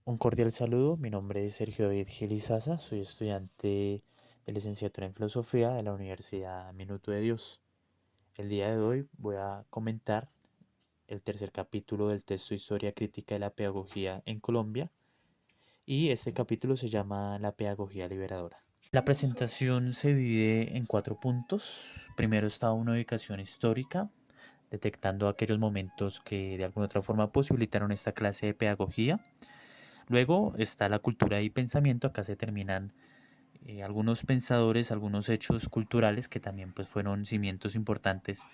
Un cordial saludo, mi nombre es Sergio David Gil Izaza, soy estudiante de licenciatura en Filosofía de la Universidad Minuto de Dios. El día de hoy voy a comentar el tercer capítulo del texto Historia Crítica de la Pedagogía en Colombia y este capítulo se llama La Pedagogía Liberadora. La presentación se divide en cuatro puntos. Primero está una ubicación histórica, detectando aquellos momentos que de alguna otra forma posibilitaron esta clase de pedagogía. Luego está la cultura y pensamiento. Acá se terminan algunos pensadores, algunos hechos culturales que también pues fueron cimientos importantes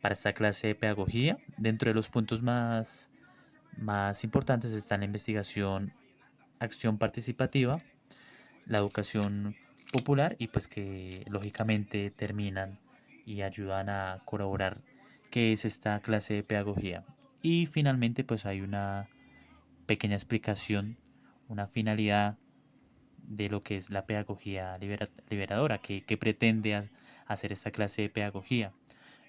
para esta clase de pedagogía. Dentro de los puntos más importantes están la investigación, acción participativa, la educación popular y pues que lógicamente terminan y ayudan a corroborar qué es esta clase de pedagogía. Y finalmente pues hay una pequeña explicación, una finalidad de lo que es la pedagogía liberadora, que pretende hacer esta clase de pedagogía,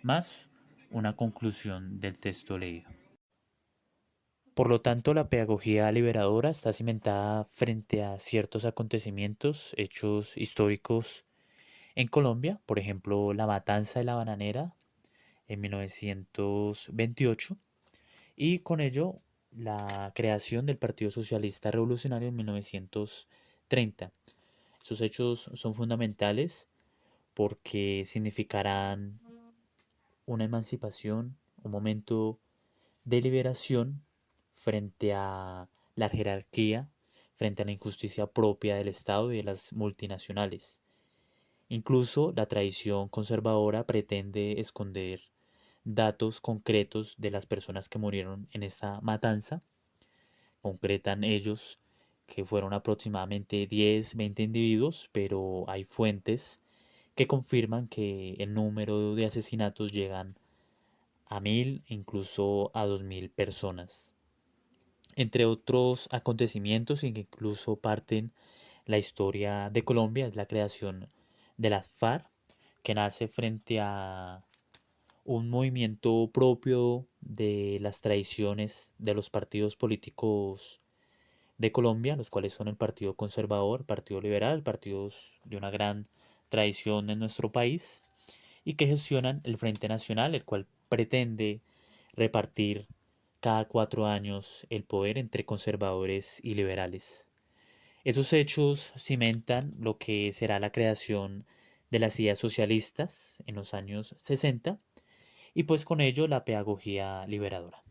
más una conclusión del texto leído. Por lo tanto, la pedagogía liberadora está cimentada frente a ciertos acontecimientos, hechos históricos en Colombia, por ejemplo, la matanza de la bananera en 1928, y con ello la creación del Partido Socialista Revolucionario en 1930. Estos hechos son fundamentales porque significarán una emancipación, un momento de liberación frente a la jerarquía, frente a la injusticia propia del Estado y de las multinacionales. Incluso la tradición conservadora pretende esconder datos concretos de las personas que murieron en esta matanza. Concretan ellos que fueron aproximadamente 10, 20 individuos, pero hay fuentes que confirman que el número de asesinatos llegan a 1000, incluso a 2000 personas. Entre otros acontecimientos que incluso parten la historia de Colombia es la creación de las FARC, que nace frente a un movimiento propio de las tradiciones de los partidos políticos de Colombia, los cuales son el Partido Conservador, Partido Liberal, partidos de una gran tradición en nuestro país, y que gestionan el Frente Nacional, el cual pretende repartir cada 4 años el poder entre conservadores y liberales. Esos hechos cimentan lo que será la creación de las ideas socialistas en los años 60 y pues con ello la pedagogía liberadora.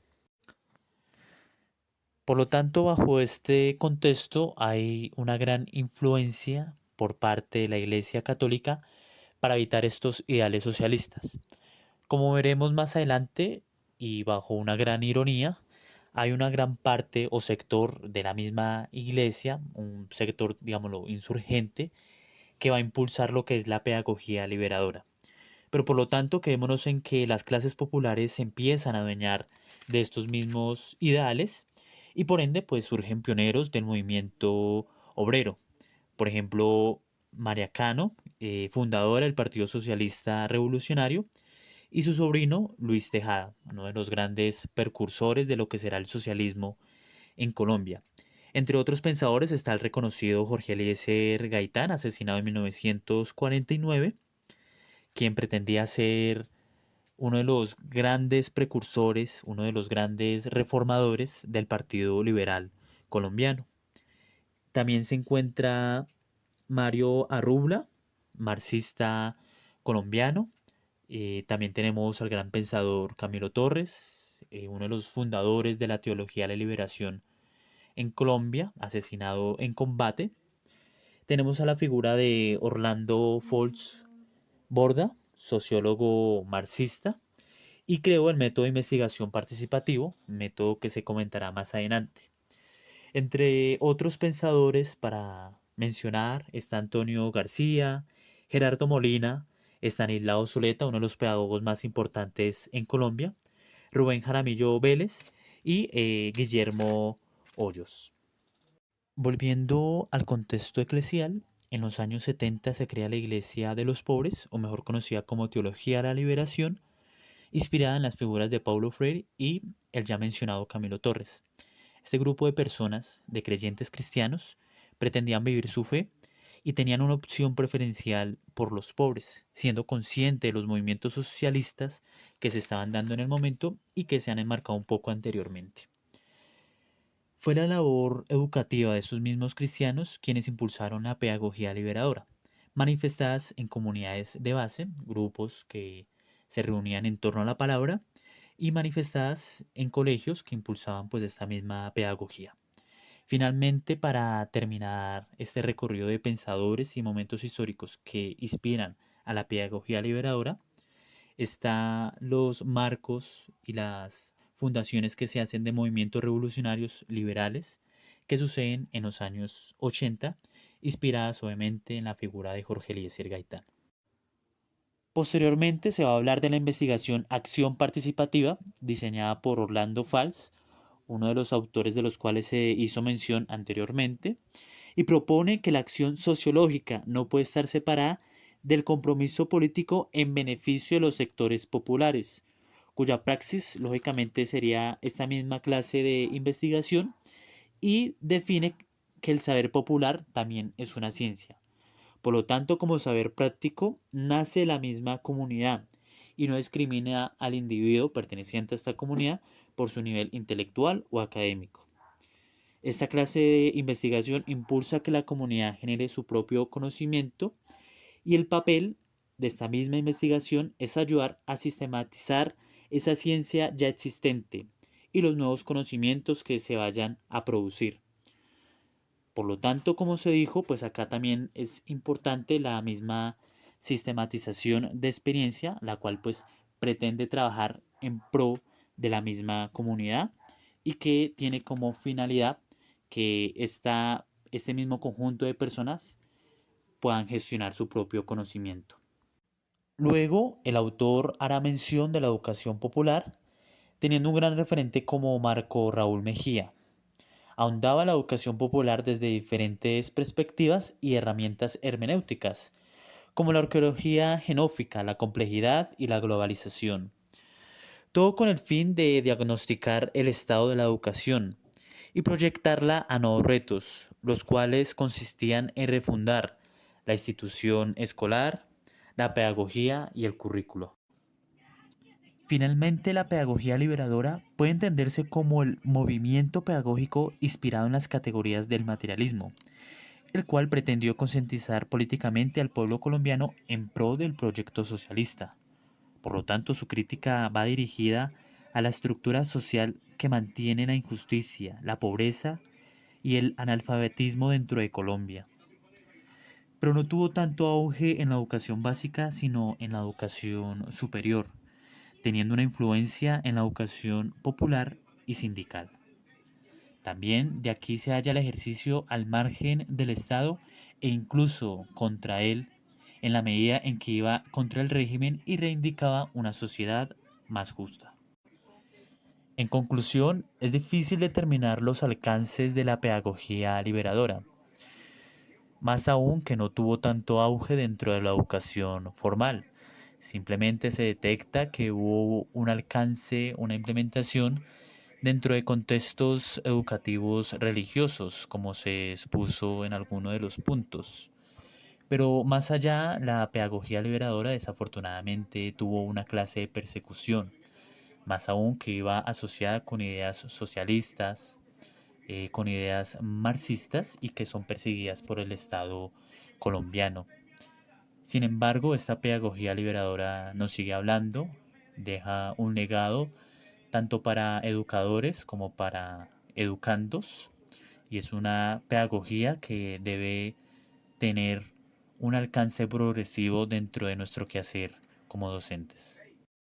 Por lo tanto, bajo este contexto hay una gran influencia por parte de la Iglesia Católica para evitar estos ideales socialistas. Como veremos más adelante, y bajo una gran ironía, hay una gran parte o sector de la misma iglesia, un sector, digámoslo, insurgente, que va a impulsar lo que es la pedagogía liberadora. Pero por lo tanto, quedémonos en que las clases populares se empiezan a adueñar de estos mismos ideales y por ende pues surgen pioneros del movimiento obrero. Por ejemplo, María Cano, fundadora del Partido Socialista Revolucionario, y su sobrino Luis Tejada, uno de los grandes precursores de lo que será el socialismo en Colombia. Entre otros pensadores está el reconocido Jorge Eliezer Gaitán, asesinado en 1949, quien pretendía ser uno de los grandes precursores, uno de los grandes reformadores del Partido Liberal colombiano. También se encuentra Mario Arrubla, marxista colombiano. También tenemos al gran pensador Camilo Torres, uno de los fundadores de la teología de la liberación en Colombia, asesinado en combate. Tenemos a la figura de Orlando Foltz Borda, sociólogo marxista, y creó el método de investigación participativo, método que se comentará más adelante. Entre otros pensadores para mencionar está Antonio García, Gerardo Molina, Estanislao Zuleta, uno de los pedagogos más importantes en Colombia, Rubén Jaramillo Vélez y Guillermo Hoyos. Volviendo al contexto eclesial, en los años 70 se crea la Iglesia de los Pobres, o mejor conocida como Teología de la Liberación, inspirada en las figuras de Paulo Freire y el ya mencionado Camilo Torres. Este grupo de personas, de creyentes cristianos, pretendían vivir su fe y tenían una opción preferencial por los pobres, siendo consciente de los movimientos socialistas que se estaban dando en el momento y que se han enmarcado un poco anteriormente. Fue la labor educativa de estos mismos cristianos quienes impulsaron la pedagogía liberadora, manifestadas en comunidades de base, grupos que se reunían en torno a la palabra, y manifestadas en colegios que impulsaban pues esta misma pedagogía. Finalmente, para terminar este recorrido de pensadores y momentos históricos que inspiran a la pedagogía liberadora, está los marcos y las fundaciones que se hacen de movimientos revolucionarios liberales que suceden en los años 80, inspiradas obviamente en la figura de Jorge Eliezer Gaitán. Posteriormente se va a hablar de la investigación Acción Participativa, diseñada por Orlando Fals, uno de los autores de los cuales se hizo mención anteriormente, y propone que la acción sociológica no puede estar separada del compromiso político en beneficio de los sectores populares, cuya praxis lógicamente sería esta misma clase de investigación, y define que el saber popular también es una ciencia. Por lo tanto, como saber práctico, nace de la misma comunidad y no discrimina al individuo perteneciente a esta comunidad por su nivel intelectual o académico. Esta clase de investigación impulsa que la comunidad genere su propio conocimiento y el papel de esta misma investigación es ayudar a sistematizar esa ciencia ya existente y los nuevos conocimientos que se vayan a producir. Por lo tanto, como se dijo, pues acá también es importante la misma sistematización de experiencia, la cual pues pretende trabajar en pro de la misma comunidad y que tiene como finalidad que este mismo conjunto de personas puedan gestionar su propio conocimiento. Luego, el autor hará mención de la educación popular, teniendo un gran referente como Marco Raúl Mejía. Ahondaba la educación popular desde diferentes perspectivas y herramientas hermenéuticas, como la arqueología genófica, la complejidad y la globalización. Todo con el fin de diagnosticar el estado de la educación y proyectarla a nuevos retos, los cuales consistían en refundar la institución escolar, la pedagogía y el currículo. Finalmente, la pedagogía liberadora puede entenderse como el movimiento pedagógico inspirado en las categorías del materialismo, el cual pretendió concientizar políticamente al pueblo colombiano en pro del proyecto socialista. Por lo tanto, su crítica va dirigida a la estructura social que mantiene la injusticia, la pobreza y el analfabetismo dentro de Colombia. Pero no tuvo tanto auge en la educación básica, sino en la educación superior, teniendo una influencia en la educación popular y sindical. También de aquí se halla el ejercicio al margen del Estado e incluso contra él, en la medida en que iba contra el régimen y reivindicaba una sociedad más justa. En conclusión, es difícil determinar los alcances de la pedagogía liberadora, más aún que no tuvo tanto auge dentro de la educación formal. Simplemente se detecta que hubo un alcance, una implementación dentro de contextos educativos religiosos, como se expuso en alguno de los puntos. Pero más allá, la pedagogía liberadora desafortunadamente tuvo una clase de persecución, más aún que iba asociada con ideas socialistas, con ideas marxistas y que son perseguidas por el Estado colombiano. Sin embargo, esta pedagogía liberadora nos sigue hablando, deja un legado tanto para educadores como para educandos y es una pedagogía que debe tener un alcance progresivo dentro de nuestro quehacer como docentes.